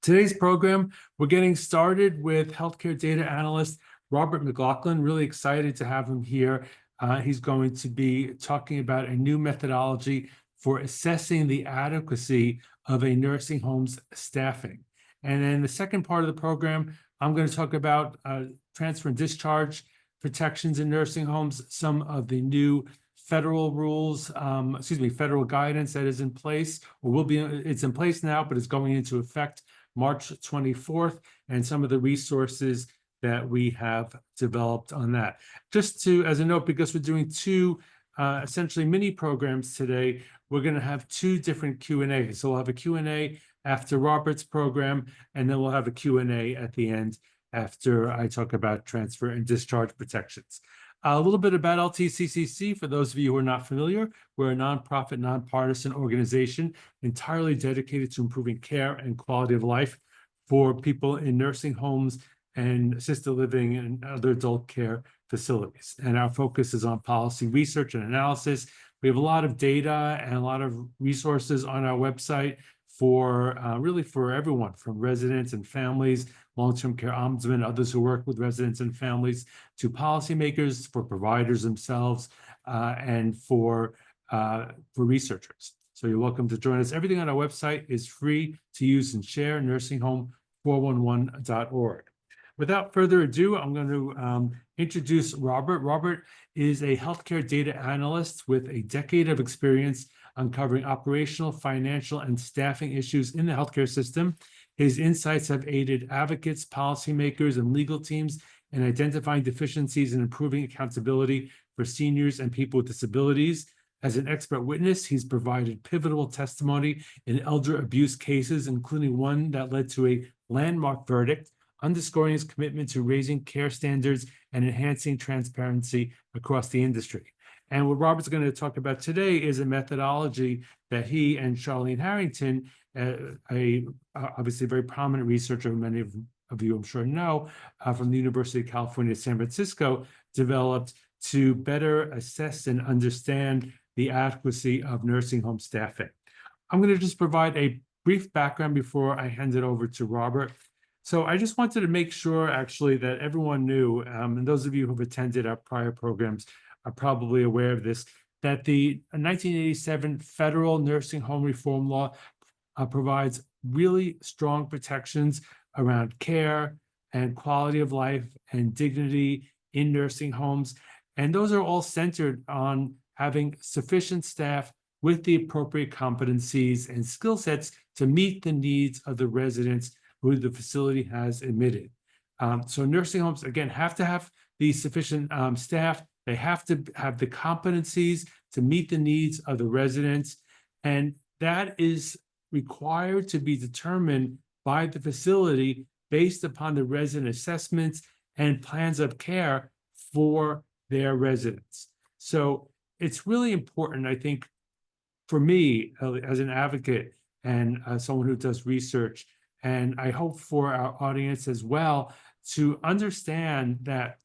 Today's program, we're getting started with healthcare data analyst Robert McLaughlin. Really excited to have him here. He's going to be talking about a new methodology for assessing the adequacy of a nursing home's staffing. And then the second part of the program, I'm going to talk about transfer and discharge protections in nursing homes, some of the new federal rules, federal guidance that is in place, or it's in place now, but it's going into effect March 24th, and some of the resources that we have developed on that. Just as a note, because we're doing two essentially mini programs today, we're going to have two different Q&A. So we'll have a Q&A after Robert's program, and then we'll have a Q&A at the end after I talk about transfer and discharge protections. A little bit about LTCCC, for those of you who are not familiar. We're a nonprofit, nonpartisan organization entirely dedicated to improving care and quality of life for people in nursing homes and assisted living and other adult care facilities. And our focus is on policy research and analysis. We have a lot of data and a lot of resources on our website for really for everyone, from residents and families, long-term care ombudsman, others who work with residents and families, to policymakers, for providers themselves, and for researchers. So you're welcome to join us. Everything on our website is free to use and share, nursingHome411.org. Without further ado, I'm going to introduce Robert. Robert is a healthcare data analyst with a decade of experience uncovering operational, financial, and staffing issues in the healthcare system. His insights have aided advocates, policymakers, and legal teams in identifying deficiencies and improving accountability for seniors and people with disabilities. As an expert witness, he's provided pivotal testimony in elder abuse cases, including one that led to a landmark verdict, underscoring his commitment to raising care standards and enhancing transparency across the industry. And what Robert's going to talk about today is a methodology that he and Charlene Harrington, obviously a very prominent researcher, many of you I'm sure know, from the University of California, San Francisco, developed to better assess and understand the adequacy of nursing home staffing. I'm going to just provide a brief background before I hand it over to Robert. So I just wanted to make sure, actually, that everyone knew, and those of you who've attended our prior programs are probably aware of this, that the 1987 federal nursing home reform law provides really strong protections around care and quality of life and dignity in nursing homes. And those are all centered on having sufficient staff with the appropriate competencies and skill sets to meet the needs of the residents who the facility has admitted. So nursing homes, again, have to have the sufficient staff. They have to have the competencies to meet the needs of the residents. And that is required to be determined by the facility based upon the resident assessments and plans of care for their residents. So it's really important, I think, for me as an advocate and someone who does research, and I hope for our audience as well, to understand that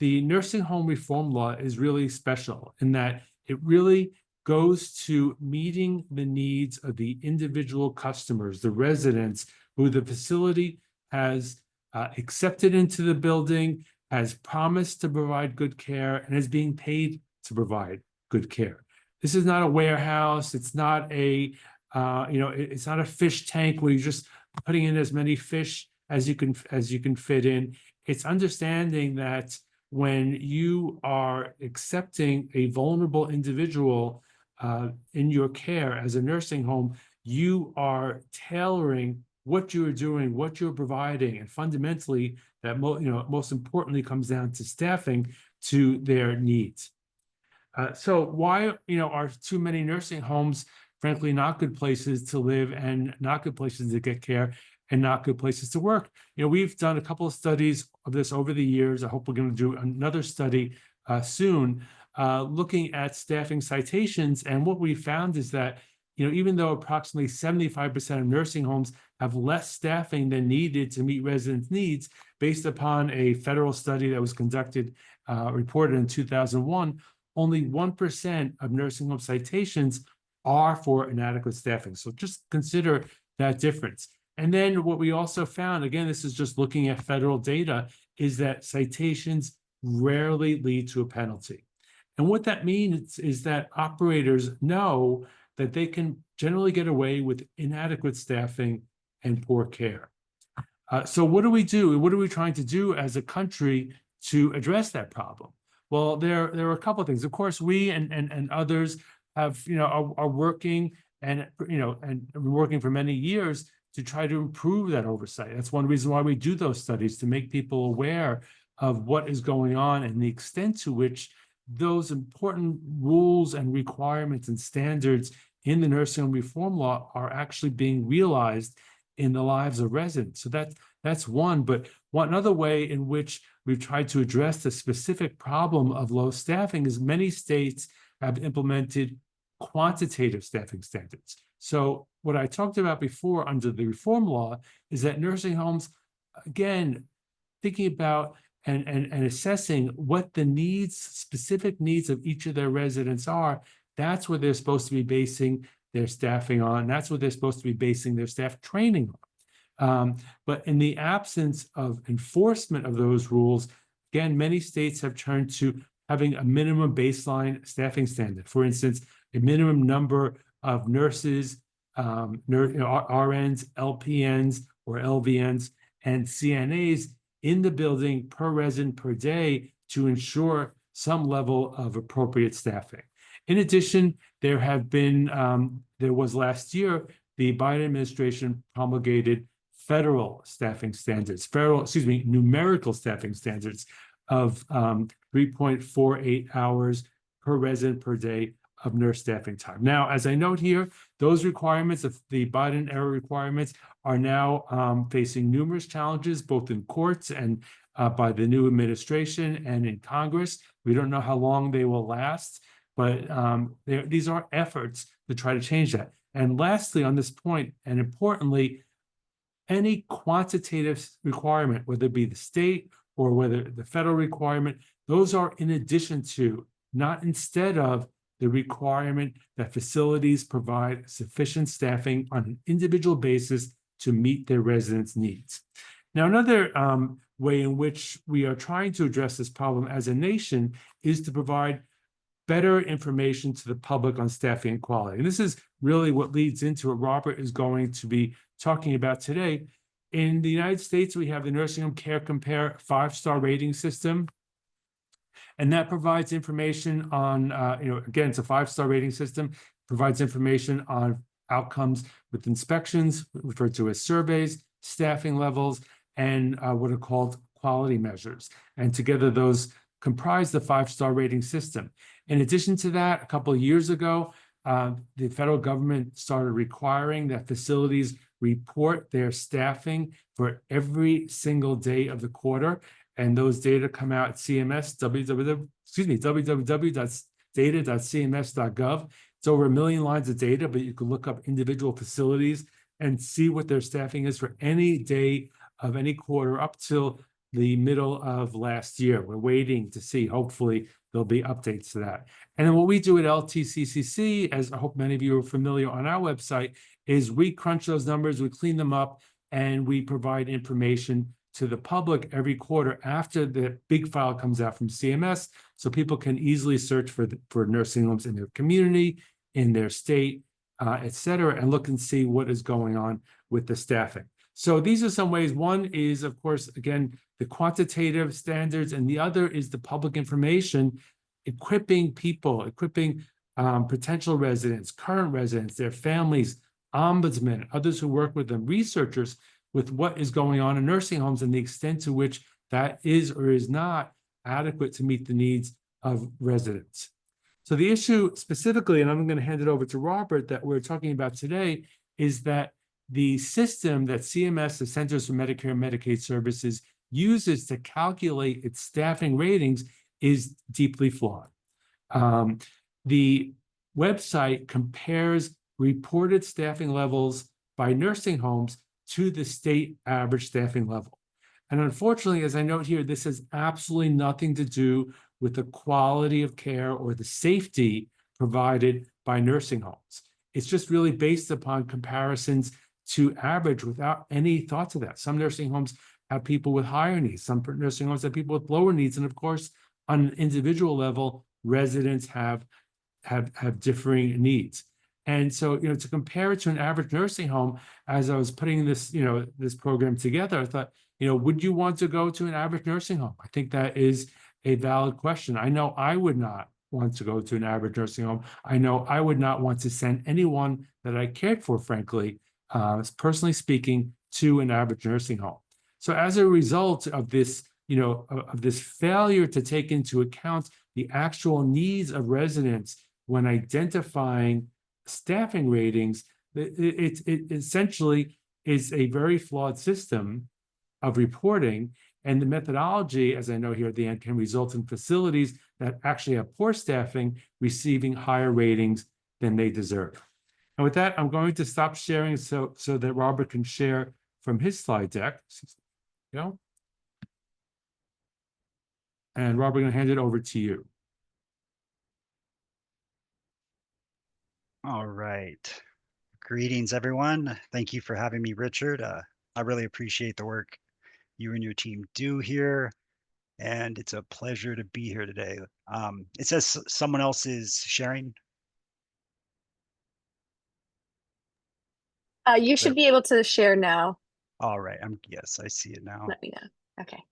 the nursing home reform law is really special in that it really goes to meeting the needs of the individual customers, the residents who the facility has accepted into the building, has promised to provide good care, and is being paid to provide good care. This is not a warehouse. It's not a, it's not a fish tank where you're just putting in as many fish as you can fit in. It's understanding that when you are accepting a vulnerable individual in your care as a nursing home, you are tailoring what you're doing, what you're providing, and fundamentally, that most importantly comes down to staffing to their needs. So why are too many nursing homes, frankly, not good places to live and not good places to get care and not good places to work? We've done a couple of studies of this over the years. I hope we're going to do another study soon, looking at staffing citations. And what we found is that, even though approximately 75% of nursing homes have less staffing than needed to meet residents' needs, based upon a federal study that was conducted, reported in 2001, only 1% of nursing home citations are for inadequate staffing. So just consider that difference. And then what we also found, again, this is just looking at federal data, is that citations rarely lead to a penalty. And what that means is that operators know that they can generally get away with inadequate staffing and poor care. So what do we do? What are we trying to do as a country to address that problem? Well, there are a couple of things. Of course, we and others have, are working and working for many years to try to improve that oversight. That's one reason why we do those studies, to make people aware of what is going on and the extent to which those important rules and requirements and standards in the nursing home reform law are actually being realized in the lives of residents. So that's one. But one other way in which we've tried to address the specific problem of low staffing is many states have implemented quantitative staffing standards. So what I talked about before under the reform law is that nursing homes, again, thinking about and assessing what the specific needs of each of their residents are, that's what they're supposed to be basing their staffing on. That's what they're supposed to be basing their staff training on. But in the absence of enforcement of those rules, again, many states have turned to having a minimum baseline staffing standard. For instance, a minimum number of nurses, RNs, LPNs, or LVNs, and CNAs in the building per resident per day to ensure some level of appropriate staffing. In addition, there was last year, the Biden administration promulgated federal staffing standards, numerical staffing standards of 3.48 hours per resident per day of nurse staffing time. Now, as I note here, those requirements of the Biden era requirements are now facing numerous challenges, both in courts and by the new administration and in Congress. We don't know how long they will last, but these are efforts to try to change that. And lastly, on this point, and importantly, any quantitative requirement, whether it be the state or whether the federal requirement, those are in addition to, not instead of, the requirement that facilities provide sufficient staffing on an individual basis to meet their residents' needs. Now, another way in which we are trying to address this problem as a nation is to provide better information to the public on staffing and quality. And this is really what leads into what Robert is going to be talking about today. In the United States, we have the Nursing Home Care Compare 5-star rating system. And that provides information on, again, it's a 5-star rating system, provides information on outcomes with inspections, referred to as surveys, staffing levels, and what are called quality measures. And together, those comprise the 5-star rating system. In addition to that, a couple of years ago, the federal government started requiring that facilities report their staffing for every single day of the quarter. And those data come out at CMS, www.data.cms.gov. It's over 1 million lines of data, but you can look up individual facilities and see what their staffing is for any day of any quarter up till the middle of last year. We're waiting to see, hopefully there'll be updates to that. And then what we do at LTCCC, as I hope many of you are familiar on our website, is we crunch those numbers, we clean them up, and we provide information to the public every quarter after the big file comes out from CMS, so people can easily search for nursing homes in their community, in their state, et cetera, and look and see what is going on with the staffing. So these are some ways. One is, of course, again, the quantitative standards, and the other is the public information, equipping people, potential residents, current residents, their families, ombudsmen, others who work with them, researchers, with what is going on in nursing homes and the extent to which that is or is not adequate to meet the needs of residents. So the issue specifically, and I'm going to hand it over to Robert, that we're talking about today, is that the system that CMS, the Centers for Medicare and Medicaid Services, uses to calculate its staffing ratings is deeply flawed. The website compares reported staffing levels by nursing homes to the state average staffing level. And unfortunately, as I note here, this has absolutely nothing to do with the quality of care or the safety provided by nursing homes. It's just really based upon comparisons to average without any thought to that. Some nursing homes have people with higher needs. Some nursing homes have people with lower needs. And of course, on an individual level, residents have differing needs. And so, to compare it to an average nursing home, as I was putting this, this program together, I thought, would you want to go to an average nursing home? I think that is a valid question. I know I would not want to go to an average nursing home. I know I would not want to send anyone that I cared for, frankly, personally speaking, to an average nursing home. So as a result of this, of this failure to take into account the actual needs of residents when identifying staffing ratings, it essentially is a very flawed system of reporting. And the methodology, as I know here at the end, can result in facilities that actually have poor staffing receiving higher ratings than they deserve. And with that, I'm going to stop sharing so that Robert can share from his slide deck. And Robert, I'm going to hand it over to you. All right. Greetings, everyone. Thank you for having me, Richard. I really appreciate the work you and your team do here, and it's a pleasure to be here today. It says someone else is sharing. You should be able to share now. All right. Yes, I see it now. Let me know. Okay.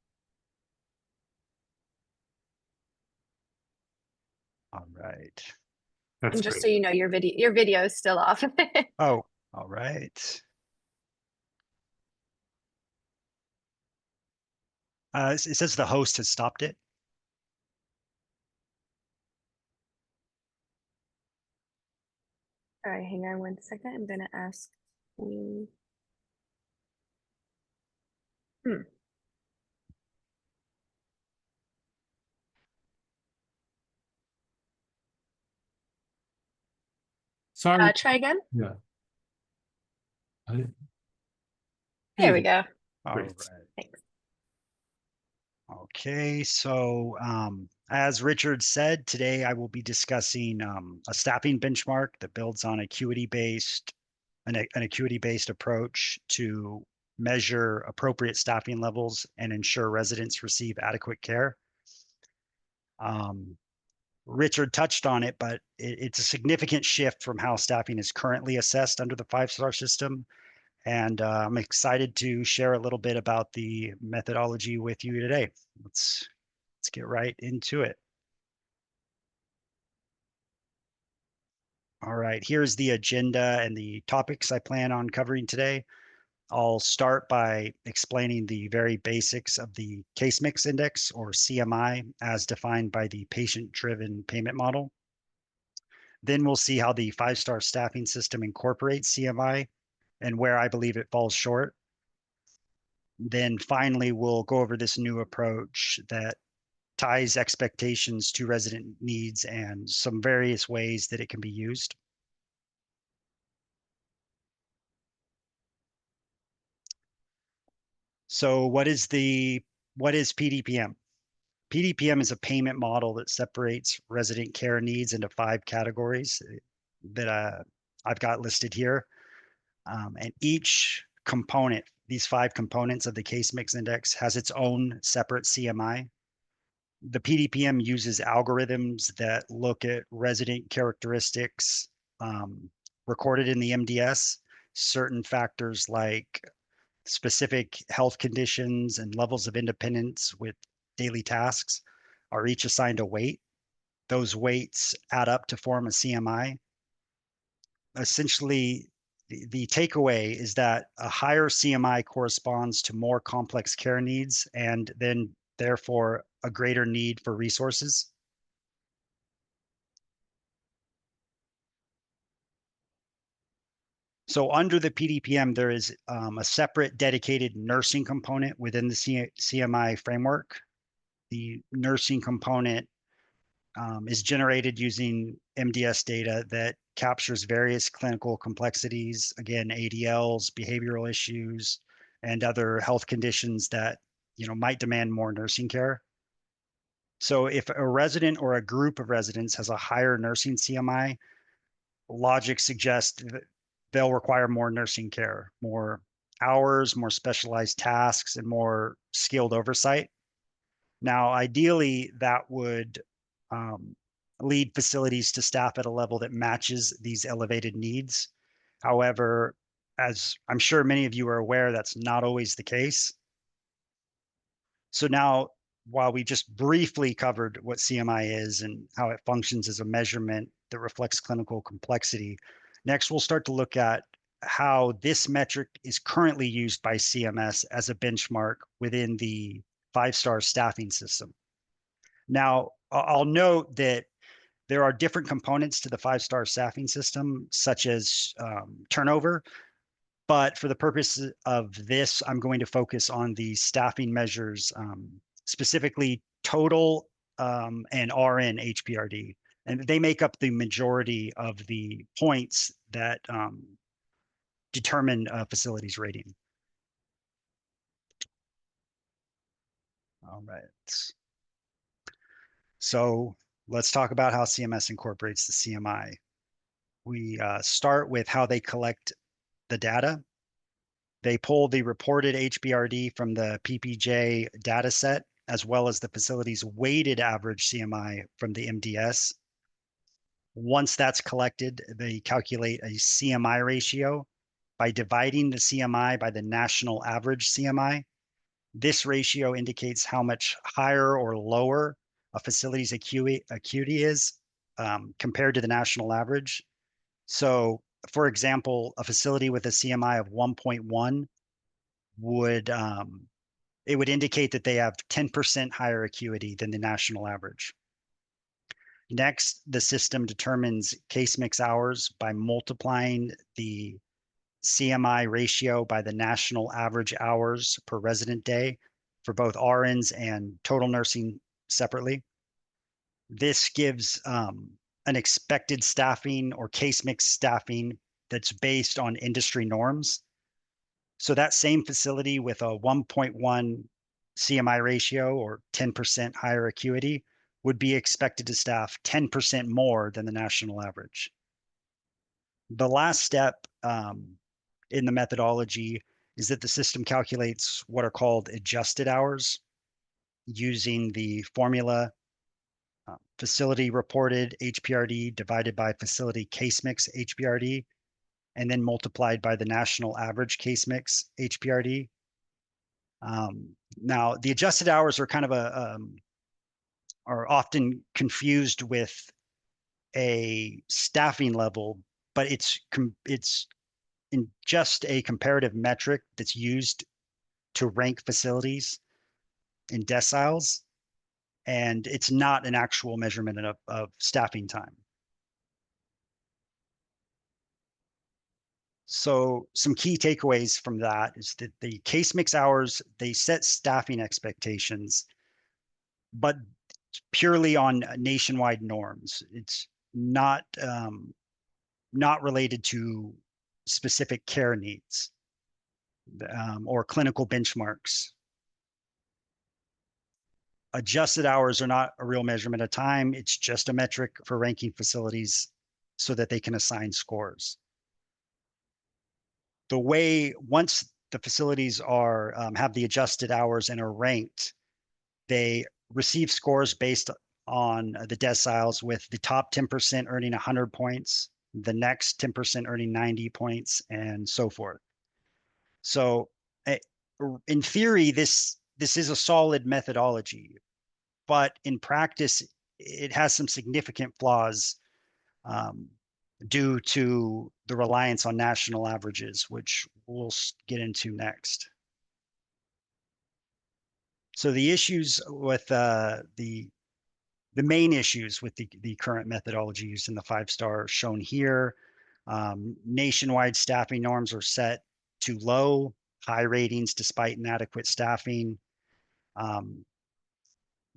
All right. That's and just great. so you know, your video is still off. Oh, all right. It says the host has stopped it. All right, hang on 1 second. I'm gonna ask you. Sorry. Try again. Yeah. There we go. All Great. right. Thanks. Okay, so as Richard said, today I will be discussing a staffing benchmark that builds on an acuity-based approach to measure appropriate staffing levels and ensure residents receive adequate care. Richard touched on it, but it's a significant shift from how staffing is currently assessed under the 5-star system. And I'm excited to share a little bit about the methodology with you today. Let's get right into it. All right, here's the agenda and the topics I plan on covering today. I'll start by explaining the very basics of the case mix index, or CMI, as defined by the patient-driven payment model. Then we'll see how the 5-star staffing system incorporates CMI and where I believe it falls short. Then finally, we'll go over this new approach that ties expectations to resident needs and some various ways that it can be used. So what is PDPM? PDPM is a payment model that separates resident care needs into 5 categories that I've got listed here. And each component, these 5 components of the case mix index, has its own separate CMI. The PDPM uses algorithms that look at resident characteristics recorded in the MDS, certain factors like specific health conditions and levels of independence with daily tasks are each assigned a weight. Those weights add up to form a CMI. Essentially, the takeaway is that a higher CMI corresponds to more complex care needs and then therefore a greater need for resources. So under the PDPM, there is a separate dedicated nursing component within the CMI framework. The nursing component is generated using MDS data that captures various clinical complexities, again, ADLs, behavioral issues, and other health conditions that might demand more nursing care. So if a resident or a group of residents has a higher nursing CMI, logic suggests they'll require more nursing care, more hours, more specialized tasks, and more skilled oversight. Now, ideally, that would lead facilities to staff at a level that matches these elevated needs. However, as I'm sure many of you are aware, that's not always the case. So now, while we just briefly covered what CMI is and how it functions as a measurement that reflects clinical complexity, next we'll start to look at how this metric is currently used by CMS as a benchmark within the 5-star staffing system. Now, I'll note that there are different components to the 5-star staffing system, such as turnover. But for the purpose of this, I'm going to focus on the staffing measures, specifically total and RN HPRD. And they make up the majority of the points that determine a facility's rating. All right. So let's talk about how CMS incorporates the CMI. We start with how they collect the data. They pull the reported HBRD from the PPJ data set, as well as the facility's weighted average CMI from the MDS. Once that's collected, they calculate a CMI ratio by dividing the CMI by the national average CMI. This ratio indicates how much higher or lower a facility's acuity is compared to the national average. So, for example, a facility with a CMI of 1.1 would it would indicate that they have 10% higher acuity than the national average. Next, the system determines case mix hours by multiplying the CMI ratio by the national average hours per resident day for both RNs and total nursing separately. This gives an expected staffing or case mix staffing that's based on industry norms. So that same facility with a 1.1 CMI ratio or 10% higher acuity would be expected to staff 10% more than the national average. The last step in the methodology is that the system calculates what are called adjusted hours using the formula facility reported HPRD divided by facility case mix HPRD, and then multiplied by the national average case mix HPRD. Now, the adjusted hours are kind of are often confused with a staffing level, but it's in just a comparative metric that's used to rank facilities in deciles, and it's not an actual measurement of staffing time. So some key takeaways from that is that the case mix hours, they set staffing expectations, but purely on nationwide norms. It's not related to specific care needs or clinical benchmarks. Adjusted hours are not a real measurement of time. It's just a metric for ranking facilities so that they can assign scores. The way, once the facilities are have the adjusted hours and are ranked, they receive scores based on the deciles, with the top 10% earning 100 points, the next 10% earning 90 points, and so forth. So in theory, this is a solid methodology, but in practice, it has some significant flaws due to the reliance on national averages, which we'll get into next. So the issues with the main issues with the current methodology used in the 5-star are shown here. Nationwide staffing norms are set too low, high ratings despite inadequate staffing,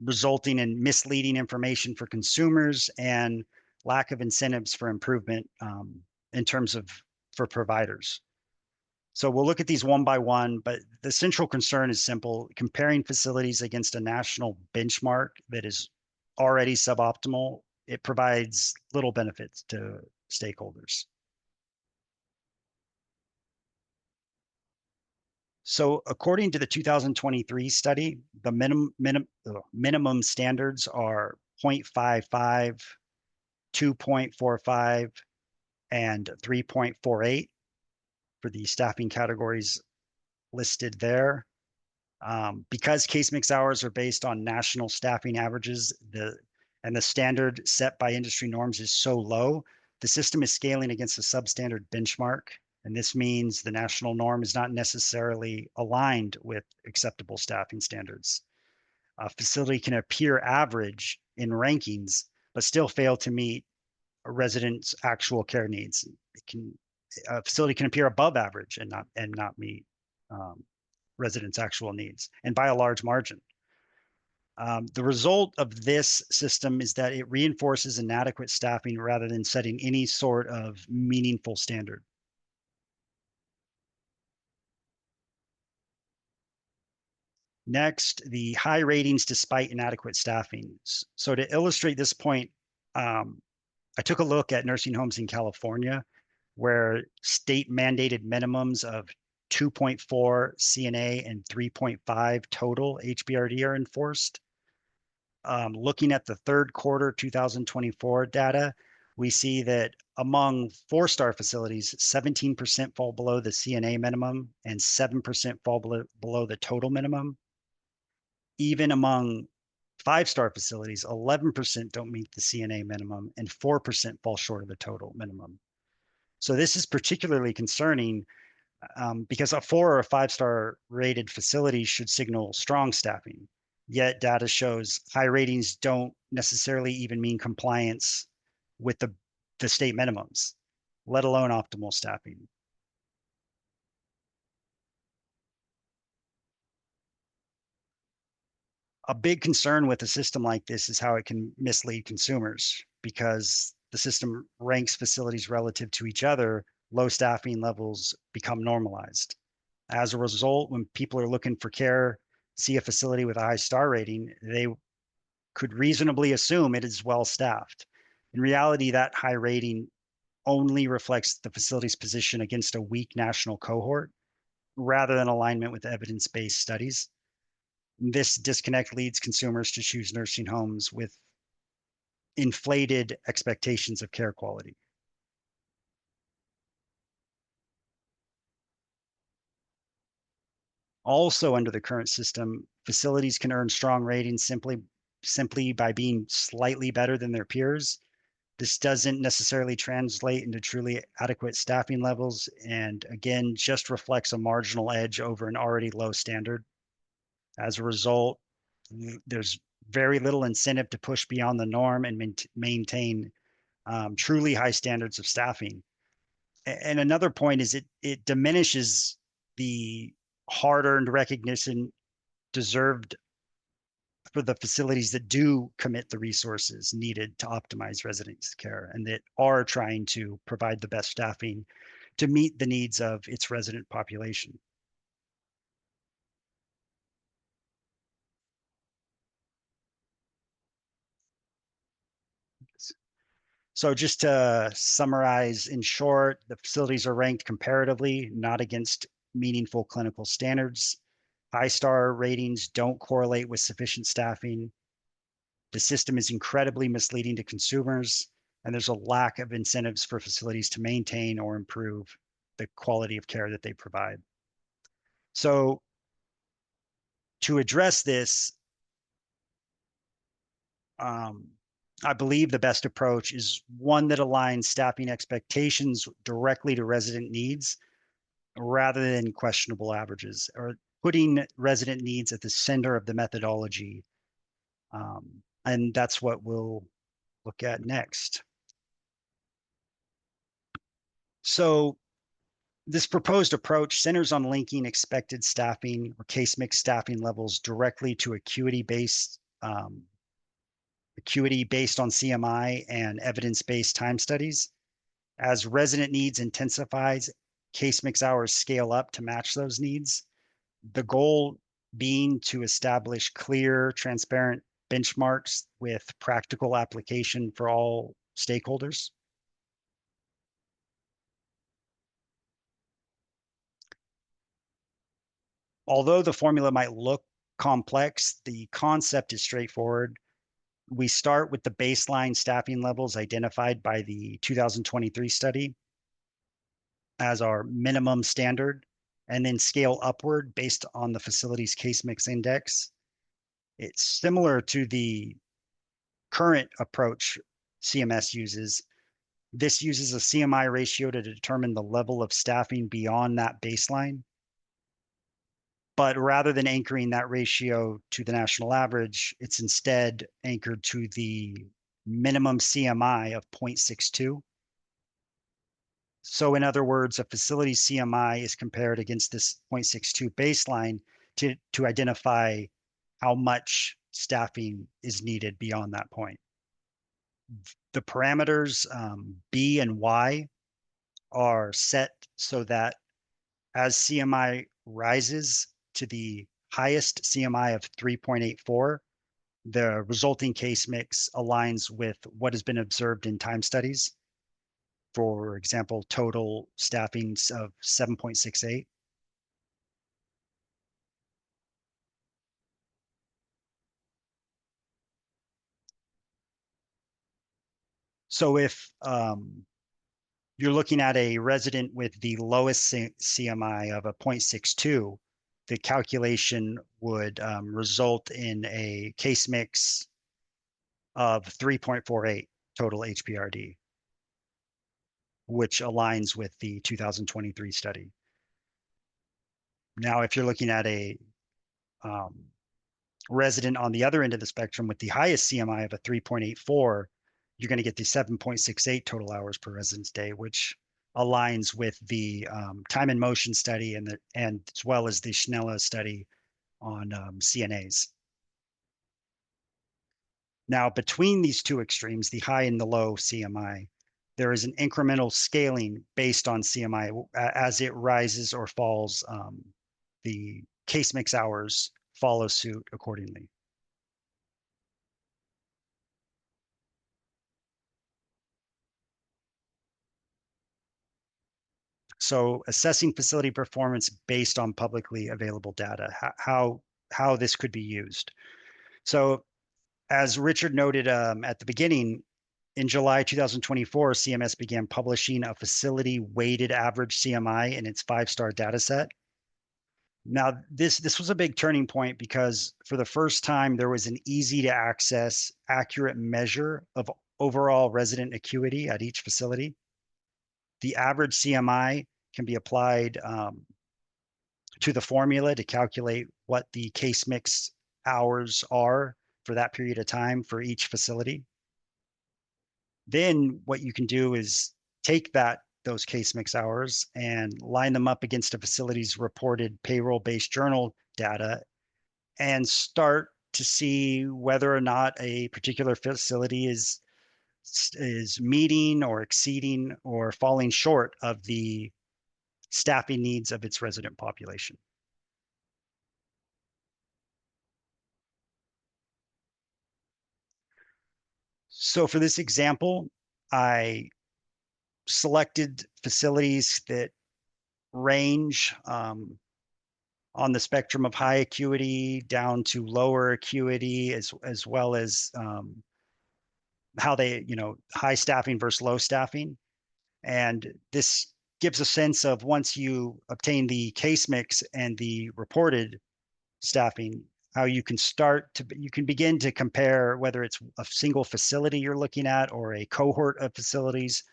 resulting in misleading information for consumers and lack of incentives for improvement in terms of for providers. So we'll look at these one by one, but the central concern is simple: comparing facilities against a national benchmark that is already suboptimal. It provides little benefits to stakeholders. So according to the 2023 study, the minimum standards are 0.55, 2.45, and 3.48 for the staffing categories listed there. Because case mix hours are based on national staffing averages, the standard set by industry norms is so low, the system is scaling against a substandard benchmark. And this means the national norm is not necessarily aligned with acceptable staffing standards. A facility can appear average in rankings, but still fail to meet a resident's actual care needs. A facility can appear above average and not meet residents' actual needs, and by a large margin. The result of this system is that it reinforces inadequate staffing rather than setting any sort of meaningful standard. Next, the high ratings despite inadequate staffing. So to illustrate this point, I took a look at nursing homes in California where state mandated minimums of 2.4 CNA and 3.5 total HBRD are enforced. Looking at the third quarter 2024 data, we see that among 4-star facilities, 17% fall below the CNA minimum and 7% fall below the total minimum. Even among 5-star facilities, 11% don't meet the CNA minimum and 4% fall short of the total minimum. So this is particularly concerning because a 4 or a 5-star rated facility should signal strong staffing. Yet data shows high ratings don't necessarily even mean compliance with the state minimums, let alone optimal staffing. A big concern with a system like this is how it can mislead consumers because the system ranks facilities relative to each other. Low staffing levels become normalized. As a result, when people are looking for care, see a facility with a high star rating, they could reasonably assume it is well staffed. In reality, that high rating only reflects the facility's position against a weak national cohort rather than alignment with evidence-based studies. This disconnect leads consumers to choose nursing homes with inflated expectations of care quality. Also, under the current system, facilities can earn strong ratings simply by being slightly better than their peers. This doesn't necessarily translate into truly adequate staffing levels, and again, just reflects a marginal edge over an already low standard. As a result, there's very little incentive to push beyond the norm and maintain truly high standards of staffing. And another point is it diminishes the hard-earned recognition deserved for the facilities that do commit the resources needed to optimize residents' care and that are trying to provide the best staffing to meet the needs of its resident population. So just to summarize in short, the facilities are ranked comparatively, not against meaningful clinical standards. High star ratings don't correlate with sufficient staffing. The system is incredibly misleading to consumers, and there's a lack of incentives for facilities to maintain or improve the quality of care that they provide. So to address this, I believe the best approach is one that aligns staffing expectations directly to resident needs rather than questionable averages, or putting resident needs at the center of the methodology. And that's what we'll look at next. So this proposed approach centers on linking expected staffing or case mix staffing levels directly to acuity based on CMI and evidence-based time studies. As resident needs intensifies, case mix hours scale up to match those needs. The goal being to establish clear, transparent benchmarks with practical application for all stakeholders. Although the formula might look complex, the concept is straightforward. We start with the baseline staffing levels identified by the 2023 study as our minimum standard, and then scale upward based on the facility's case mix index. It's similar to the current approach CMS uses. This uses a CMI ratio to determine the level of staffing beyond that baseline. But rather than anchoring that ratio to the national average, it's instead anchored to the minimum CMI of 0.62. So in other words, a facility's CMI is compared against this 0.62 baseline to identify how much staffing is needed beyond that point. The parameters B and Y are set so that as CMI rises to the highest CMI of 3.84, the resulting case mix aligns with what has been observed in time studies. For example, total staffings of 7.68. So if you're looking at a resident with the lowest CMI of a 0.62, the calculation would result in a case mix of 3.48 total HPRD, which aligns with the 2023 study. Now, if you're looking at a resident on the other end of the spectrum with the highest CMI of a 3.84, you're going to get the 7.68 total hours per residence day, which aligns with the time and motion study and as well as the Schnella study on CNAs. Now, between these two extremes, the high and the low CMI, there is an incremental scaling based on CMI. As it rises or falls, the case mix hours follow suit accordingly. So assessing facility performance based on publicly available data, how this could be used. So as Richard noted at the beginning, in July 2024, CMS began publishing a facility weighted average CMI in its 5-star data set. Now, this was a big turning point because for the first time, there was an easy to access, accurate measure of overall resident acuity at each facility. The average CMI can be applied to the formula to calculate what the case mix hours are for that period of time for each facility. Then what you can do is take those case mix hours and line them up against a facility's reported payroll-based journal data and start to see whether or not a particular facility is meeting or exceeding or falling short of the staffing needs of its resident population. So for this example, I selected facilities that range on the spectrum of high acuity down to lower acuity, as well as how they, high staffing versus low staffing. And this gives a sense of once you obtain the case mix and the reported staffing, how you can begin to compare whether it's a single facility you're looking at or a cohort of facilities.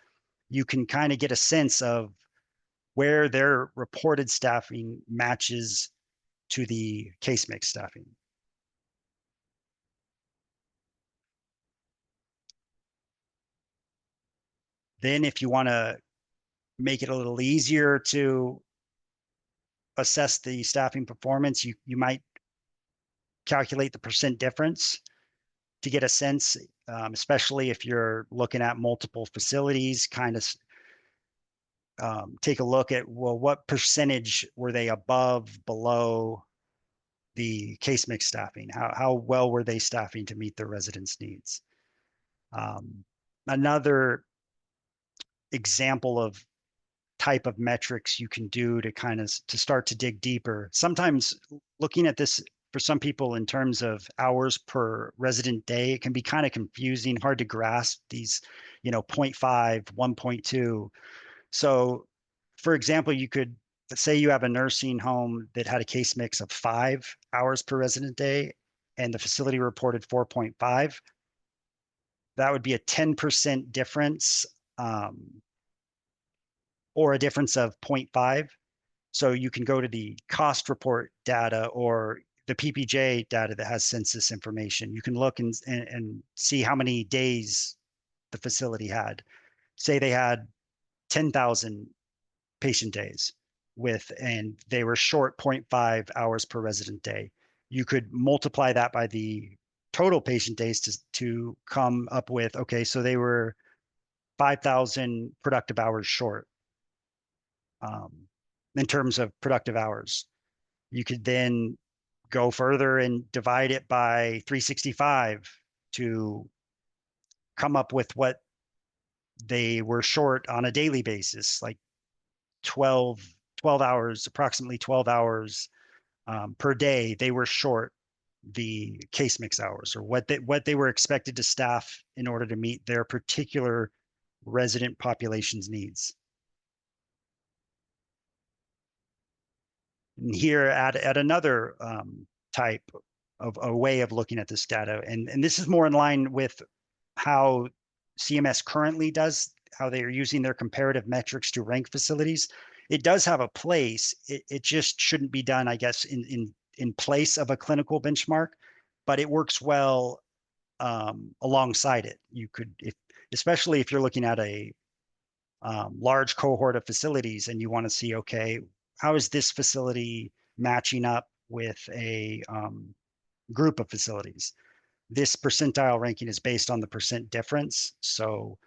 You can kind of get a sense of where their reported staffing matches to the case mix staffing. Then if you want to make it a little easier to assess the staffing performance, you might calculate the percent difference to get a sense, especially if you're looking at multiple facilities, kind of take a look at, well, what percentage were they above, below the case mix staffing? How well were they staffing to meet their residents' needs? Another example of type of metrics you can do to kind of to start to dig deeper. Sometimes looking at this for some people in terms of hours per resident day, it can be kind of confusing, hard to grasp these, 0.5, 1.2. So for example, you could say you have a nursing home that had a case mix of 5 hours per resident day and the facility reported 4.5. That would be a 10% difference, or a difference of 0.5. So you can go to the cost report data or the PPJ data that has census information. You can look and see how many days the facility had. Say they had 10,000 patient days and they were short 0.5 hours per resident day. You could multiply that by the total patient days to come up with, okay, so they were 5,000 productive hours short. In terms of productive hours. You could then go further and divide it by 365 to come up with what they were short on a daily basis, like 12 hours, approximately 12 hours per day. They were short the case mix hours, or what they were expected to staff in order to meet their particular resident population's needs. And here at another type of a way of looking at this data, and this is more in line with how CMS currently does, how they are using their comparative metrics to rank facilities. It does have a place. It just shouldn't be done, I guess, in place of a clinical benchmark, but it works well alongside it. You could, especially if you're looking at a large cohort of facilities and you want to see, okay, how is this facility matching up with a group of facilities? This percentile ranking is based on the percent difference. So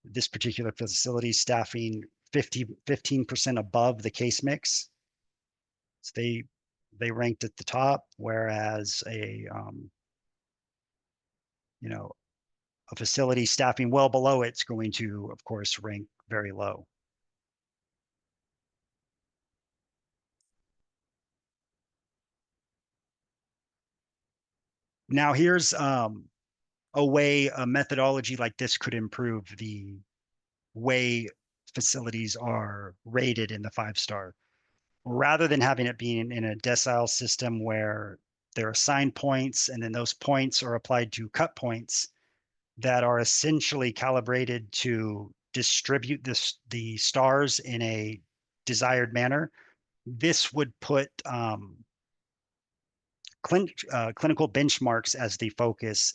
this particular facility staffing 15% above the case mix. So they ranked at the top, whereas a facility staffing well below it's going to, of course, rank very low. Now here's a methodology like this could improve the way facilities are rated in the 5-star. Rather than having it being in a decile system where there are assigned points and then those points are applied to cut points that are essentially calibrated to distribute the stars in a desired manner, this would put clinical benchmarks as the focus.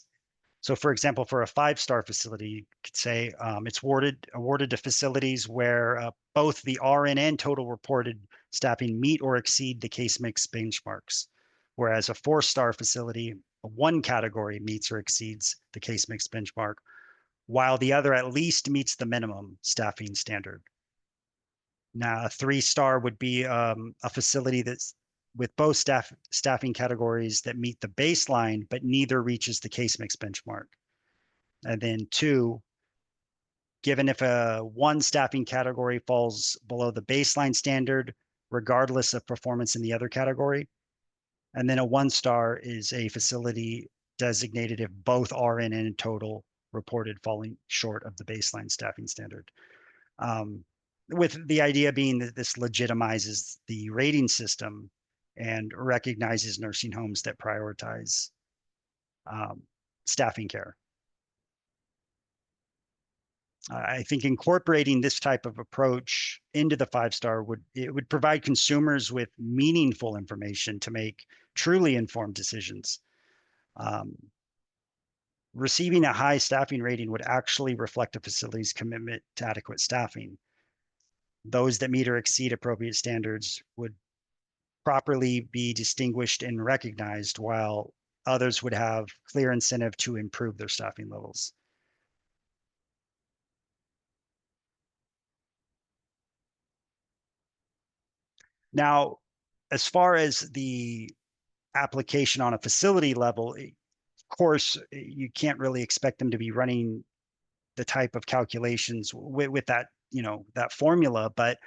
So for example, for a 5-star facility, you could say it's awarded to facilities where both the RN and total reported staffing meet or exceed the case mix benchmarks. Whereas a 4-star facility, one category meets or exceeds the case mix benchmark, while the other at least meets the minimum staffing standard. Now, a 3-star would be a facility that's with both staffing categories that meet the baseline, but neither reaches the case mix benchmark. And then 2, given if one staffing category falls below the baseline standard, regardless of performance in the other category. And then a 1-star is a facility designated if both RN and total reported falling short of the baseline staffing standard. With the idea being that this legitimizes the rating system and recognizes nursing homes that prioritize staffing care. I think incorporating this type of approach into the 5-star would provide consumers with meaningful information to make truly informed decisions. Receiving a high staffing rating would actually reflect a facility's commitment to adequate staffing. Those that meet or exceed appropriate standards would properly be distinguished and recognized, while others would have clear incentive to improve their staffing levels. Now, as far as the application on a facility level, of course, you can't really expect them to be running the type of calculations with that, you know, that formula, but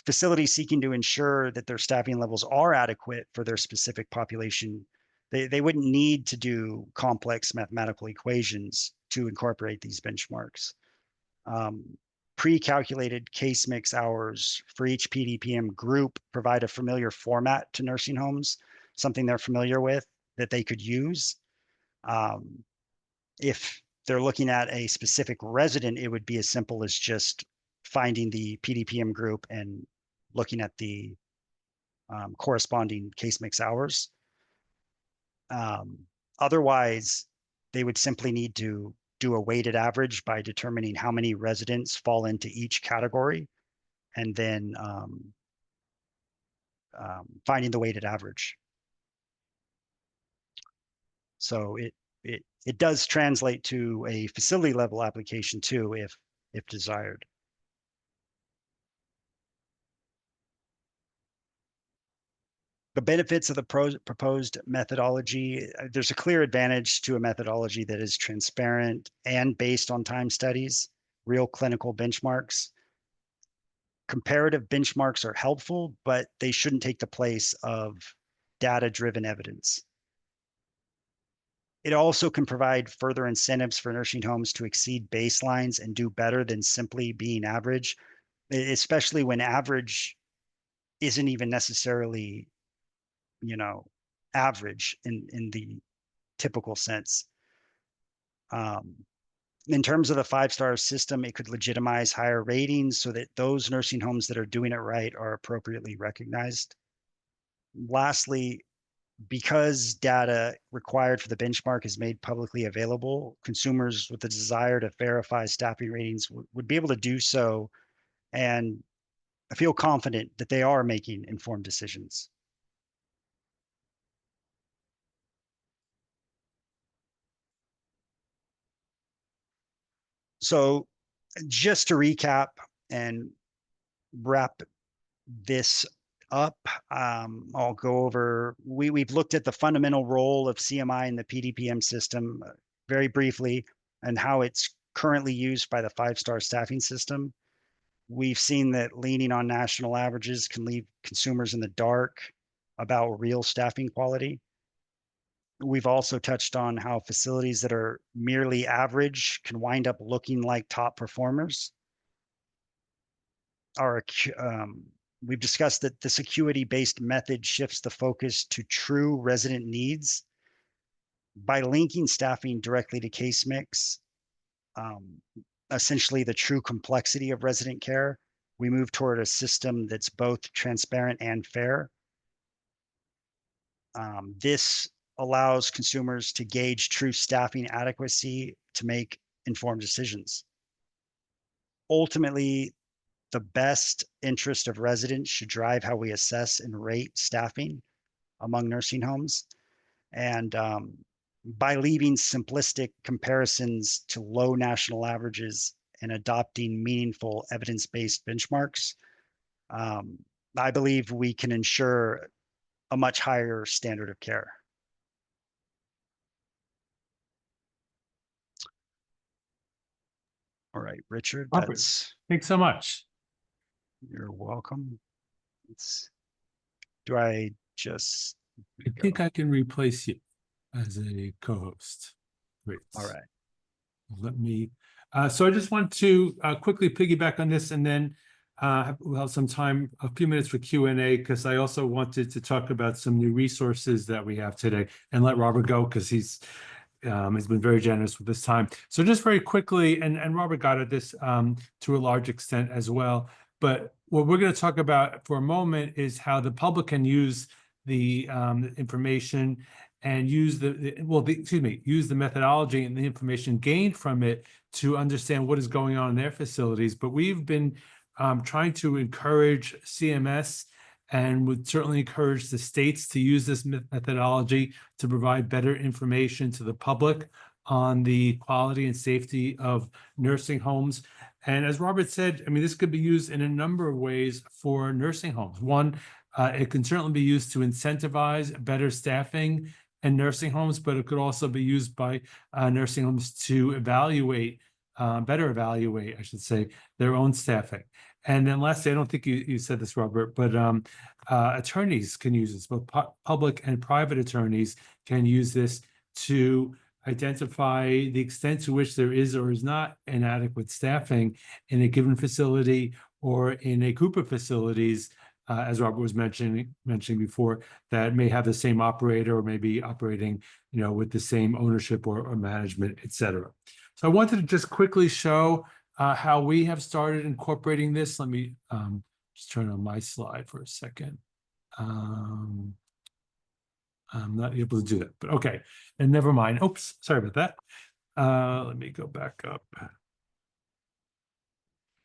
facilities seeking to ensure that their staffing levels are adequate for their specific population, they wouldn't need to do complex mathematical equations to incorporate these benchmarks. Pre-calculated case mix hours for each PDPM group provide a familiar format to nursing homes, something they're familiar with that they could use. If they're looking at a specific resident, it would be as simple as just finding the PDPM group and looking at the corresponding case mix hours. Otherwise, they would simply need to do a weighted average by determining how many residents fall into each category, and then finding the weighted average. So it does translate to a facility level application too, if desired. The benefits of the proposed methodology, there's a clear advantage to a methodology that is transparent and based on time studies, real clinical benchmarks. Comparative benchmarks are helpful, but they shouldn't take the place of data-driven evidence. It also can provide further incentives for nursing homes to exceed baselines and do better than simply being average, especially when average isn't even necessarily, you know, average in the typical sense. In terms of the 5-star system, it could legitimize higher ratings so that those nursing homes that are doing it right are appropriately recognized. Lastly, because data required for the benchmark is made publicly available, consumers with the desire to verify staffing ratings would be able to do so, and I feel confident that they are making informed decisions. So just to recap and wrap this up, I'll go over, we've looked at the fundamental role of CMI in the PDPM system very briefly and how it's currently used by the 5-star staffing system. We've seen that leaning on national averages can leave consumers in the dark about real staffing quality. We've also touched on how facilities that are merely average can wind up looking like top performers. We've discussed that this acuity-based method shifts the focus to true resident needs. By linking staffing directly to case mix, essentially the true complexity of resident care, we move toward a system that's both transparent and fair. This allows consumers to gauge true staffing adequacy to make informed decisions. Ultimately, the best interest of residents should drive how we assess and rate staffing among nursing homes. And by leaving simplistic comparisons to low national averages and adopting meaningful evidence-based benchmarks, I believe we can ensure a much higher standard of care. All right, Richard, Robert, thanks so much. You're welcome. Do I just? I think I can replace you as a co-host. Great. All right. Let me, so I just want to quickly piggyback on this, and then we'll have some time, a few minutes for Q&A, because I also wanted to talk about some new resources that we have today, and let Robert go because he's been very generous with his time. So just very quickly, and Robert got at this to a large extent as well, but what we're going to talk about for a moment is how the public can use the information and use use the methodology and the information gained from it to understand what is going on in their facilities. But we've been trying to encourage CMS and would certainly encourage the states to use this methodology to provide better information to the public on the quality and safety of nursing homes. And as Robert said, I mean, this could be used in a number of ways for nursing homes. One, it can certainly be used to incentivize better staffing and nursing homes, but it could also be used by nursing homes to better evaluate, I should say, their own staffing. And then lastly, I don't think you said this, Robert, but attorneys can use this. Both public and private attorneys can use this to identify the extent to which there is or is not inadequate staffing in a given facility or in a group of facilities, as Robert was mentioning before, that may have the same operator or may be operating, with the same ownership or management, et cetera. So I wanted to just quickly show how we have started incorporating this. Let me just turn on my slide for a second. I'm not able to do that, but okay. And never mind. Oops, sorry about that. Let me go back up.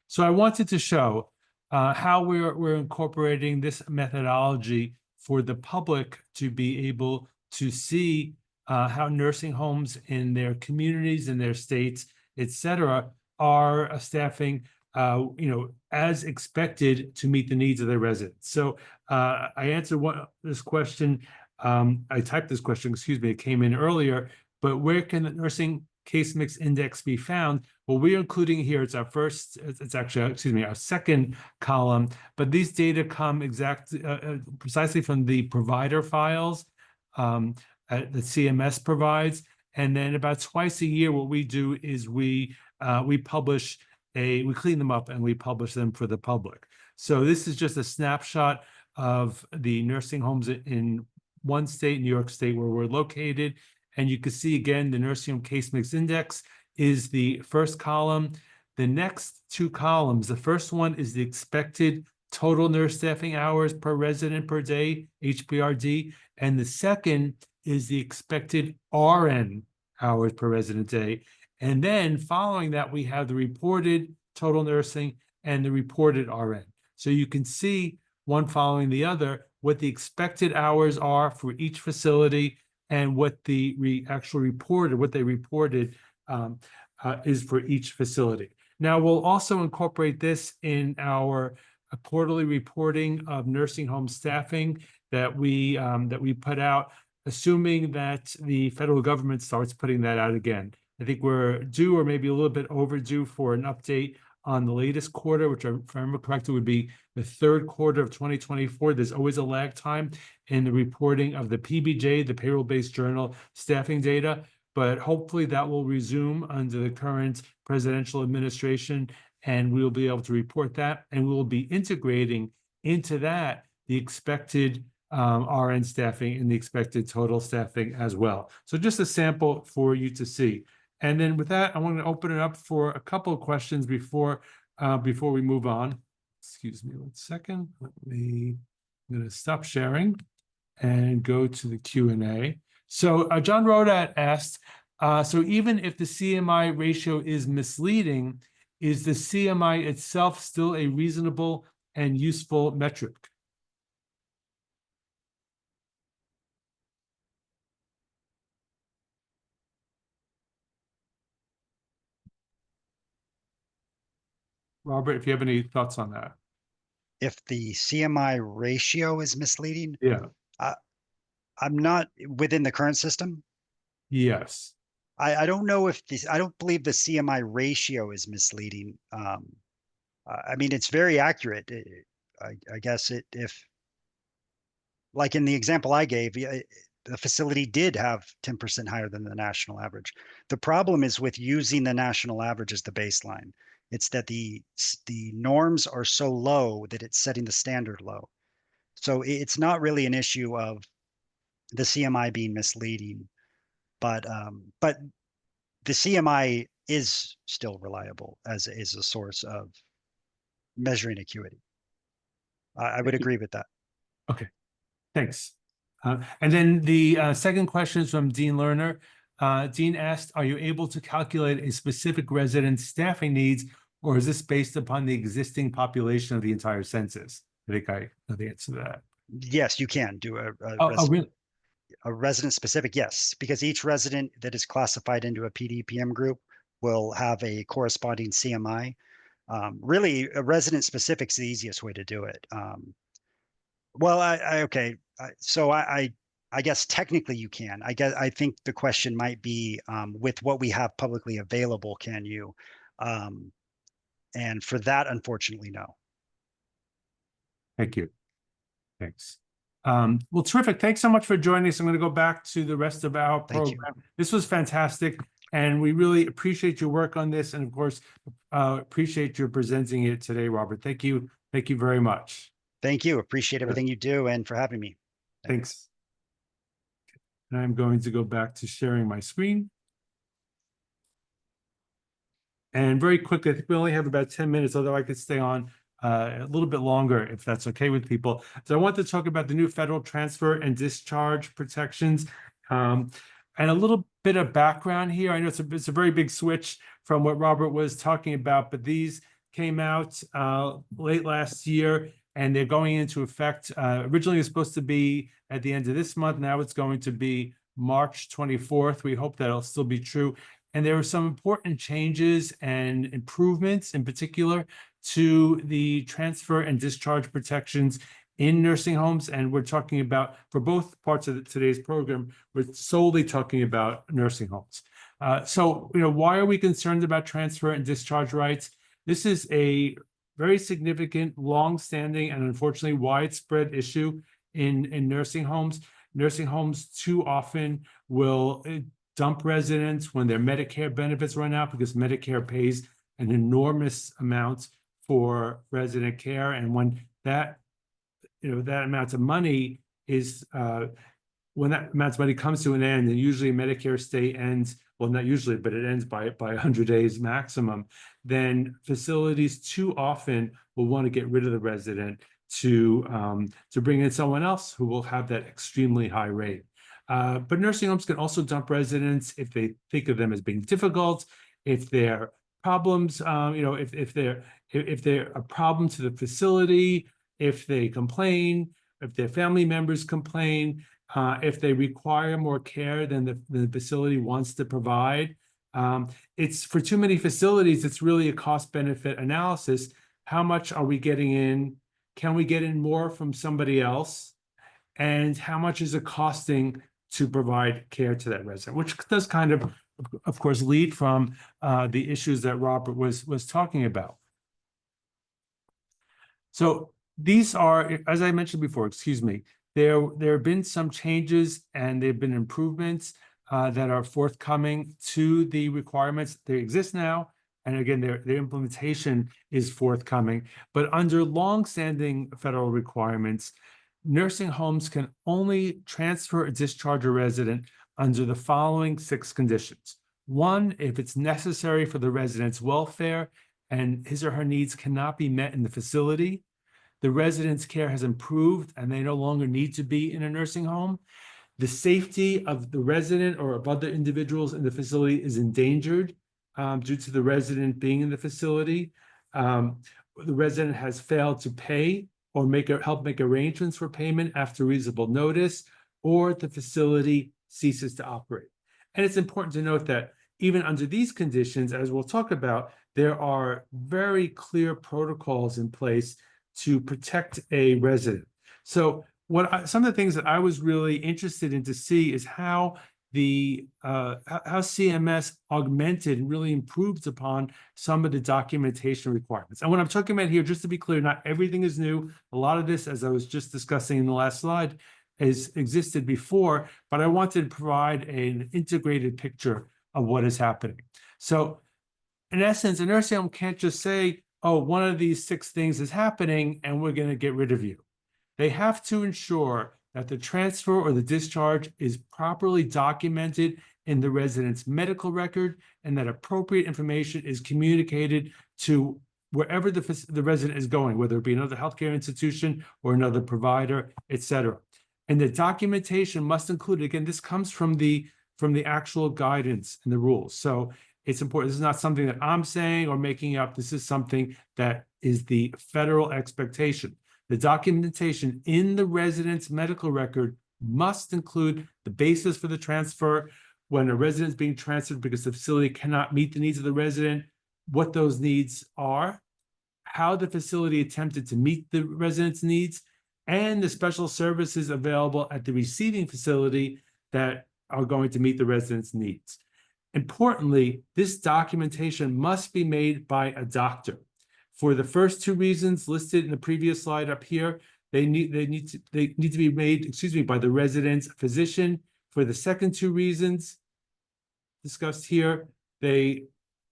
So I wanted to show how we're incorporating this methodology for the public to be able to see how nursing homes in their communities, in their states, et cetera, are staffing, as expected to meet the needs of their residents. So I answered this question. I typed this question, excuse me, it came in earlier, but where can the nursing case mix index be found? Well, we're including here, it's actually, our second column, but these data come precisely from the provider files that CMS provides. And then about twice a year, what we do is we clean them up and we publish them for the public. So this is just a snapshot of the nursing homes in one state, New York State, where we're located. And you can see again, the nursing home case mix index is the first column. The next two columns, the first one is the expected total nurse staffing hours per resident per day, HPRD. And the second is the expected RN hours per resident day. And then following that, we have the reported total nursing and the reported RN. So you can see one following the other, what the expected hours are for each facility and what the actual reported, what they reported is for each facility. Now, we'll also incorporate this in our quarterly reporting of nursing home staffing that we put out, assuming that the federal government starts putting that out again. I think we're due or maybe a little bit overdue for an update on the latest quarter, which, if I remember correctly, would be the third quarter of 2024. There's always a lag time in the reporting of the PBJ, the payroll-based journal staffing data, but hopefully that will resume under the current presidential administration, and we'll be able to report that, and we will be integrating into that the expected RN staffing and the expected total staffing as well. So just a sample for you to see. And then with that, I want to open it up for a couple of questions before we move on. Excuse me 1 second. I'm going to stop sharing and go to the Q&A. So John Rodat asked, so even if the CMI ratio is misleading, is the CMI itself still a reasonable and useful metric? Robert, if you have any thoughts on that. If the CMI ratio is misleading, Yeah. I'm not within the current system. Yes. I don't know if I don't believe the CMI ratio is misleading. I mean, it's very accurate. I guess if, like in the example I gave, the facility did have 10% higher than the national average. The problem is with using the national average as the baseline. It's that the norms are so low that it's setting the standard low. So it's not really an issue of the CMI being misleading, but the CMI is still reliable as a source of measuring acuity. I would agree with that. Okay, thanks. And then the second question is from Dean Lerner. Dean asked, are you able to calculate a specific resident's staffing needs, or is this based upon the existing population of the entire census? I think I know the answer to that. Yes, you can do Really? a resident specific, yes, because each resident that is classified into a PDPM group will have a corresponding CMI. Really, a resident specific is the easiest way to do it. Well, so I I guess technically you can. I think the question might be, with what we have publicly available, can you? And for that, unfortunately, no. Thank you. Thanks. Well, terrific. Thanks so much for joining us. I'm going to go back to the rest of our Thank you. program. This was fantastic, and we really appreciate your work on this, and of course, appreciate your presenting it today, Robert. Thank you. Thank you very much. Thank you. Appreciate everything you do and for having me. Thanks. And I'm going to go back to sharing my screen. And very quickly, I think we only have about 10 minutes, although I could stay on a little bit longer if that's okay with people. So I want to talk about the new federal transfer and discharge protections. And a little bit of background here. I know it's a very big switch from what Robert was talking about, but these came out late last year and they're going into effect. Originally, it was supposed to be at the end of this month. Now it's going to be March 24th. We hope that'll still be true. And there were some important changes and improvements in particular to the transfer and discharge protections in nursing homes. And we're talking about, for both parts of today's program, we're solely talking about nursing homes. So, why are we concerned about transfer and discharge rights? This is a very significant, long-standing, and unfortunately widespread issue in nursing homes. Nursing homes too often will dump residents when their Medicare benefits run out because Medicare pays an enormous amount for resident care. And when that, that amount of money is, when that amount of money comes to an end, and usually Medicare stay ends, well, not usually, but it ends by 100 days maximum, then facilities too often will want to get rid of the resident to bring in someone else who will have that extremely high rate. But nursing homes can also dump residents if they think of them as being difficult, if they're problems, if they're a problem to the facility, if they complain, if their family members complain, if they require more care than the facility wants to provide. It's for too many facilities, it's really a cost-benefit analysis. How much are we getting in? Can we get in more from somebody else? And how much is it costing to provide care to that resident, which does kind of course, lead from the issues that Robert was talking about. So these are, as I mentioned before, there have been some changes and there have been improvements that are forthcoming to the requirements. They exist now, and again, their implementation is forthcoming. But under longstanding federal requirements, nursing homes can only transfer or discharge a resident under the following 6 conditions. 1, if it's necessary for the resident's welfare and his or her needs cannot be met in the facility, the resident's care has improved and they no longer need to be in a nursing home, the safety of the resident or of other individuals in the facility is endangered due to the resident being in the facility, the resident has failed to pay or help make arrangements for payment after reasonable notice, or the facility ceases to operate. And it's important to note that even under these conditions, as we'll talk about, there are very clear protocols in place to protect a resident. So some of the things that I was really interested in to see is how how CMS augmented and really improved upon some of the documentation requirements. And what I'm talking about here, just to be clear, not everything is new. A lot of this, as I was just discussing in the last slide, has existed before, but I wanted to provide an integrated picture of what is happening. So in essence, a nursing home can't just say, oh, one of these 6 things is happening and we're going to get rid of you. They have to ensure that the transfer or the discharge is properly documented in the resident's medical record and that appropriate information is communicated to wherever the resident is going, whether it be another healthcare institution or another provider, et cetera. And the documentation must include, again, this comes from the actual guidance and the rules. So it's important. This is not something that I'm saying or making up. This is something that is the federal expectation. The documentation in the resident's medical record must include the basis for the transfer, when a resident is being transferred because the facility cannot meet the needs of the resident, what those needs are, how the facility attempted to meet the resident's needs, and the special services available at the receiving facility that are going to meet the residents' needs. Importantly, this documentation must be made by a doctor. For the first two reasons listed in the previous slide up here, they need to be made, by the resident's physician. For the second two reasons discussed here, they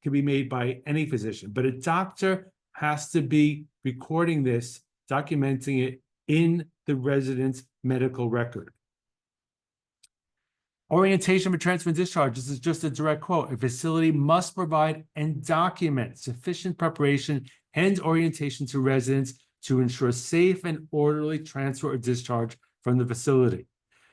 can be made by any physician, but a doctor has to be recording this, documenting it in the resident's medical record. Orientation for transfer and discharge. This is just a direct quote. A facility must provide and document sufficient preparation and orientation to residents to ensure safe and orderly transfer or discharge from the facility.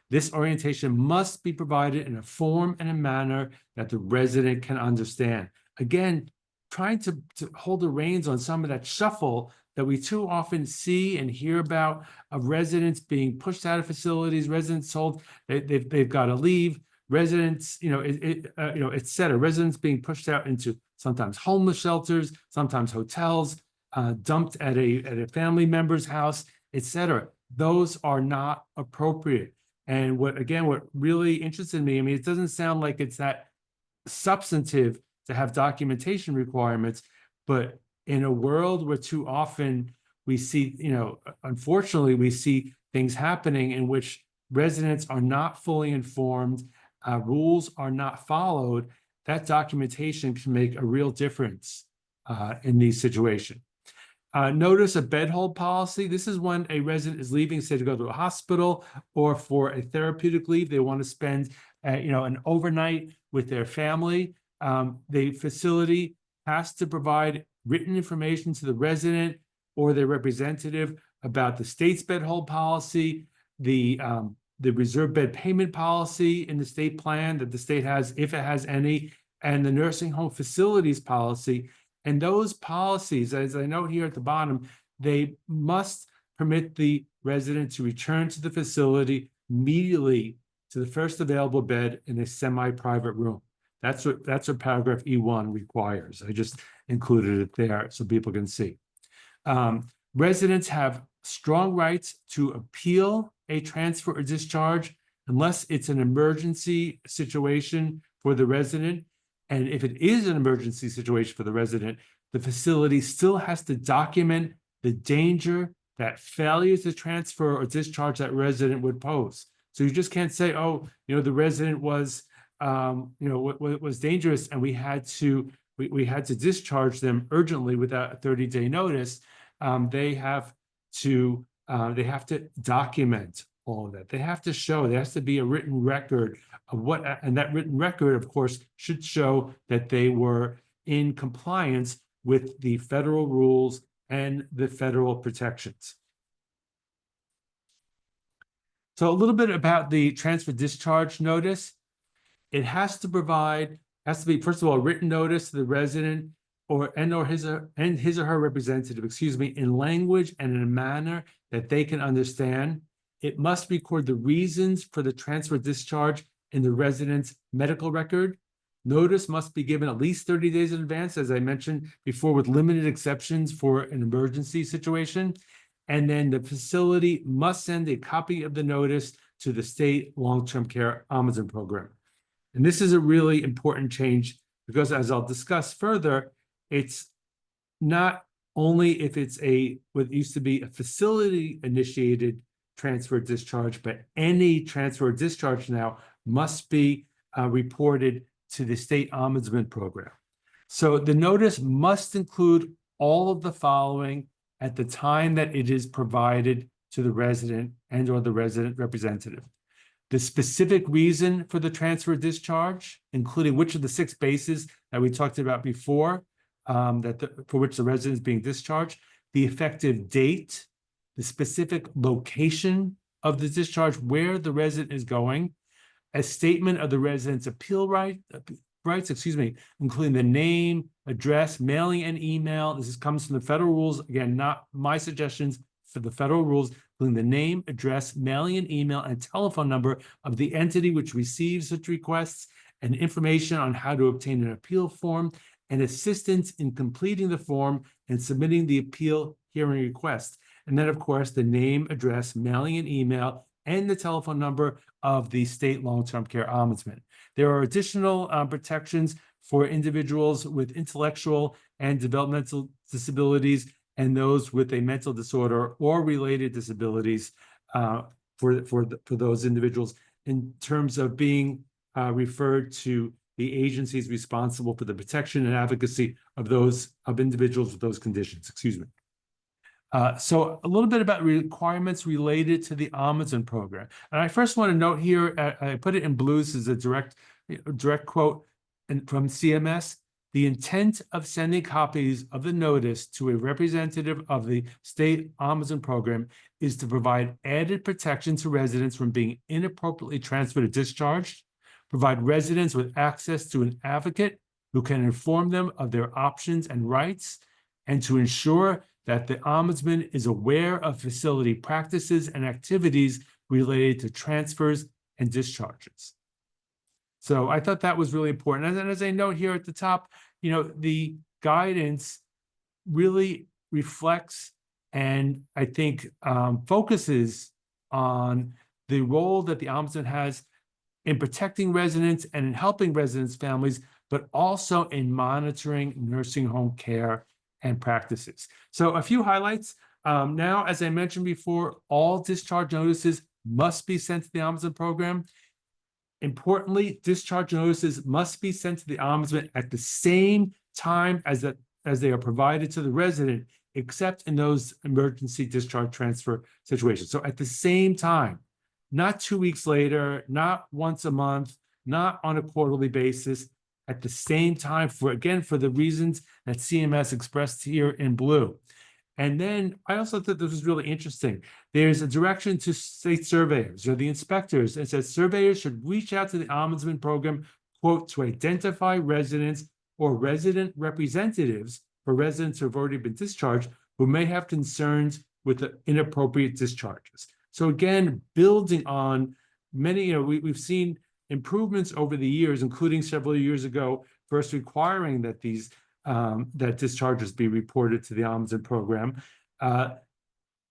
This orientation must be provided in a form and a manner that the resident can understand. Again, trying to hold the reins on some of that shuffle that we too often see and hear about, of residents being pushed out of facilities, residents told they've got to leave, residents, et cetera, residents being pushed out into sometimes homeless shelters, sometimes hotels, dumped at a family member's house, et cetera. Those are not appropriate. And what really interested me, I mean, it doesn't sound like it's that substantive to have documentation requirements, but in a world where too often we see, unfortunately, we see things happening in which residents are not fully informed, rules are not followed, that documentation can make a real difference in these situations. Notice a bed hold policy. This is when a resident is leaving, say, to go to a hospital or for a therapeutic leave. They want to spend, an overnight with their family. The facility has to provide written information to the resident or their representative about the state's bed hold policy, the reserve bed payment policy in the state plan that the state has, if it has any, and the nursing home facilities policy. And those policies, as I note here at the bottom, they must permit the resident to return to the facility immediately to the first available bed in a semi-private room. That's what paragraph E1 requires. I just included it there so people can see. Residents have strong rights to appeal a transfer or discharge unless it's an emergency situation for the resident. And if it is an emergency situation for the resident, the facility still has to document the danger that failure to transfer or discharge that resident would pose. So you just can't say, oh, the resident was, was dangerous and we had to discharge them urgently without a 30-day notice. They have to document all of that. They have to show, there has to be a written record of what, and that written record, of course, should show that they were in compliance with the federal rules and the federal protections. So a little bit about the transfer discharge notice. It has to be, first of all, a written notice to the resident or his or her representative, in language and in a manner that they can understand. It must record the reasons for the transfer discharge in the resident's medical record. Notice must be given at least 30 days in advance, as I mentioned before, with limited exceptions for an emergency situation. And then the facility must send a copy of the notice to the state long-term care ombudsman program. And this is a really important change because, as I'll discuss further, it's not only if it's what used to be a facility-initiated transfer discharge, but any transfer or discharge now must be reported to the state ombudsman program. So the notice must include all of the following at the time that it is provided to the resident and or the resident representative. The specific reason for the transfer discharge, including which of the 6 bases that we talked about before, for which the resident is being discharged, the effective date, the specific location of the discharge, where the resident is going, a statement of the resident's appeal rights, including the name, address, mailing, and email. This comes from the federal rules. Again, not my suggestions, for the federal rules, including the name, address, mailing, and email, and telephone number of the entity which receives such requests, and information on how to obtain an appeal form, and assistance in completing the form and submitting the appeal hearing request. And then, of course, the name, address, mailing and email, and the telephone number of the state long-term care ombudsman. There are additional protections for individuals with intellectual and developmental disabilities and those with a mental disorder or related disabilities for those individuals in terms of being referred to the agencies responsible for the protection and advocacy of individuals with those conditions. Excuse me. So a little bit about requirements related to the Ombudsman program. And I first want to note here, I put it in blue, this is a direct quote from CMS. The intent of sending copies of the notice to a representative of the state Ombudsman program is to provide added protection to residents from being inappropriately transferred or discharged, provide residents with access to an advocate who can inform them of their options and rights, and to ensure that the Ombudsman is aware of facility practices and activities related to transfers and discharges. So I thought that was really important. And as I note here at the top, the guidance really reflects and I think focuses on the role that the Ombudsman has in protecting residents and in helping residents' families, but also in monitoring nursing home care and practices. So a few highlights. Now, as I mentioned before, all discharge notices must be sent to the Ombudsman program. Importantly, discharge notices must be sent to the Ombudsman at the same time as they are provided to the resident, except in those emergency discharge transfer situations. So at the same time, not 2 weeks later, not once a month, not on a quarterly basis, at the same time for the reasons that CMS expressed here in blue. And then I also thought this was really interesting. There's a direction to state surveyors or the inspectors. It says surveyors should reach out to the Ombudsman program, quote, to identify residents or resident representatives for residents who have already been discharged who may have concerns with the inappropriate discharges. So again, building on many, we've seen improvements over the years, including several years ago, first requiring that that discharges be reported to the Ombudsman program.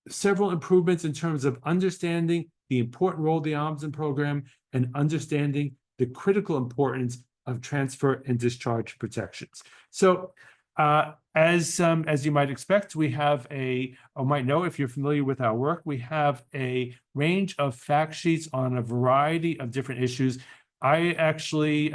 Several improvements in terms of understanding the important role of the Ombudsman program and understanding the critical importance of transfer and discharge protections. So as you might expect, we have or might know if you're familiar with our work, we have a range of fact sheets on a variety of different issues. I actually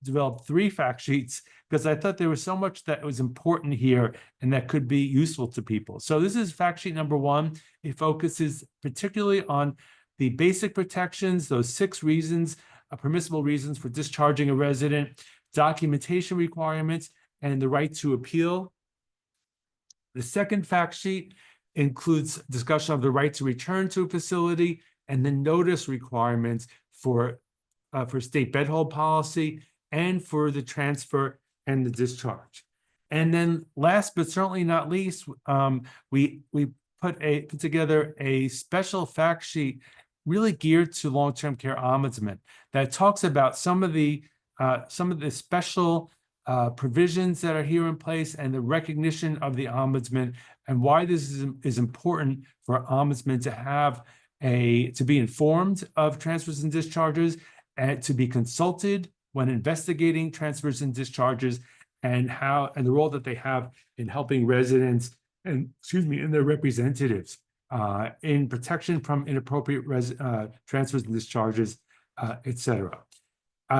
developed 3 fact sheets because I thought there was so much that was important here and that could be useful to people. So this is fact sheet number 1. It focuses particularly on the basic protections, those 6 reasons, permissible reasons for discharging a resident, documentation requirements, and the right to appeal. The second fact sheet includes discussion of the right to return to a facility and the notice requirements for state bed hold policy and for the transfer and the discharge. And then last but certainly not least, we put together a special fact sheet really geared to long-term care ombudsmen that talks about some of the special provisions that are here in place and the recognition of the ombudsman and why this is important for ombudsmen to be informed of transfers and discharges and to be consulted when investigating transfers and discharges and the role that they have in helping residents and their representatives in protection from inappropriate transfers and discharges, et cetera.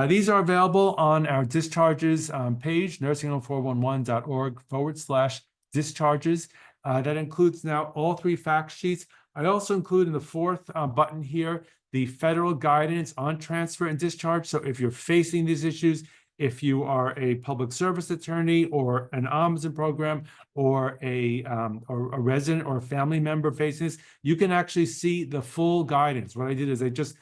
These are available on our discharges page, nursinghomeforum1.org/discharges. That includes now all 3 fact sheets. I also include in the 4th button here the federal guidance on transfer and discharge. So if you're facing these issues, if you are a public service attorney or an ombudsman program or a resident or a family member facing this, you can actually see the full guidance. What I did is I just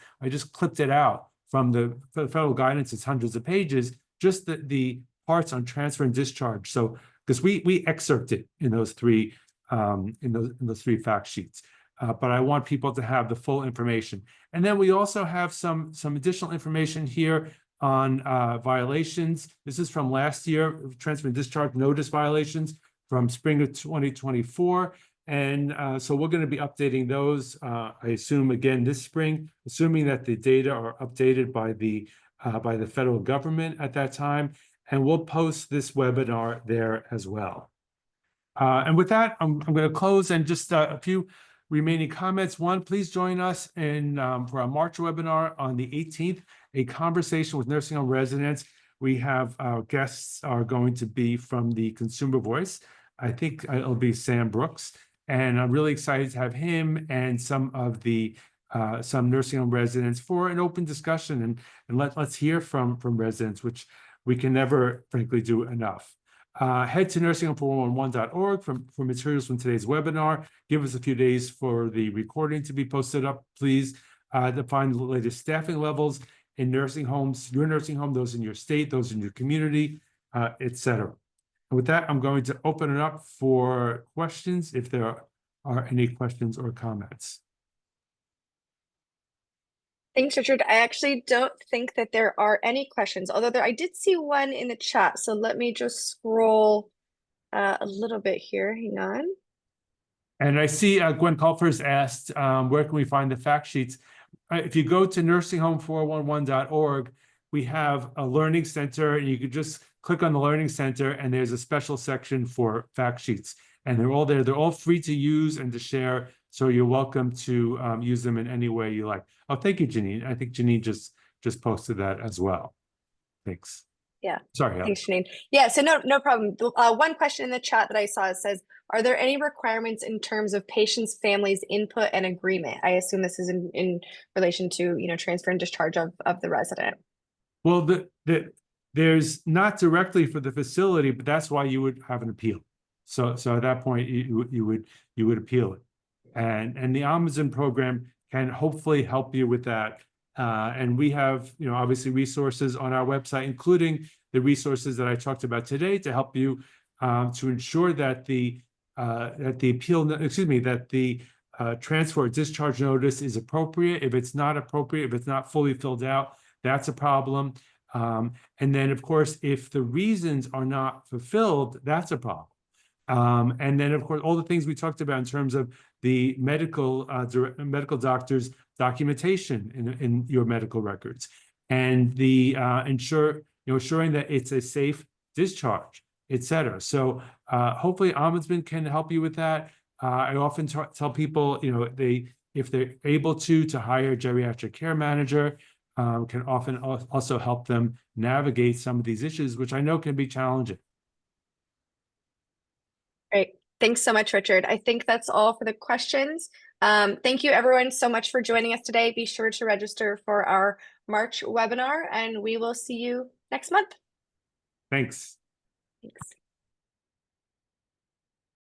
clipped it out from the federal guidance. It's hundreds of pages, just the parts on transfer and discharge. So because we excerpt it in those 3 those 3 fact sheets. But I want people to have the full information. And then we also have some additional information here on violations. This is from last year, transfer and discharge notice violations from spring of 2024. And so we're going to be updating those, I assume, again this spring, assuming that the data are updated by the federal government at that time. And we'll post this webinar there as well. And with that, I'm going to close, and just a few remaining comments. One, please join us in for our March webinar on the 18th, a conversation with nursing home residents. We have our guests are going to be from the Consumer Voice. I think it'll be Sam Brooks, and I'm really excited to have him and some of the some nursing home residents for an open discussion, and let's hear from residents, which we can never, frankly, do enough. Head to nursinghomes411.org for materials from today's webinar. Give us a few days for the recording to be posted up, please, to find the latest staffing levels in nursing homes, your nursing home, those in your state, those in your community, et cetera. And with that, I'm going to open it up for questions, if there are any questions or comments. Thanks, Richard. I actually don't think that there are any questions, although I did see one in the chat. So let me just scroll a little bit here. Hang on. And I see Gwen Culver's asked, where can we find the fact sheets? If you go to nursinghomes411.org, we have a learning center, and you could just click on the learning center, and there's a special section for fact sheets. And they're all there. They're all free to use and to share. So you're welcome to use them in any way you like. Oh, thank you, Janine. I think Janine just posted that as well. Thanks. Yeah. Sorry. Thanks, Janine. Yeah, so no problem. One question in the chat that I saw says, are there any requirements in terms of patients' families' input and agreement? I assume this is in relation to, transfer and discharge of the resident. Well, there's not directly for the facility, but that's why you would have an appeal. So at that point, you would appeal it. And the Ombudsman program can hopefully help you with that. And we have, obviously resources on our website, including the resources that I talked about today, to help you to ensure that the transfer or discharge notice is appropriate. If it's not appropriate, if it's not fully filled out, that's a problem. And then, of course, if the reasons are not fulfilled, that's a problem. And then, of course, all the things we talked about in terms of the medical doctor's documentation in your medical records, and the ensuring that it's a safe discharge, et cetera. So hopefully Ombudsman can help you with that. I often tell people, if they're able to hire a geriatric care manager, can often also help them navigate some of these issues, which I know can be challenging. Great. Thanks so much, Richard. I think that's all for the questions. Thank you, everyone, so much for joining us today. Be sure to register for our March webinar, and we will see you next month. Thanks. Thanks.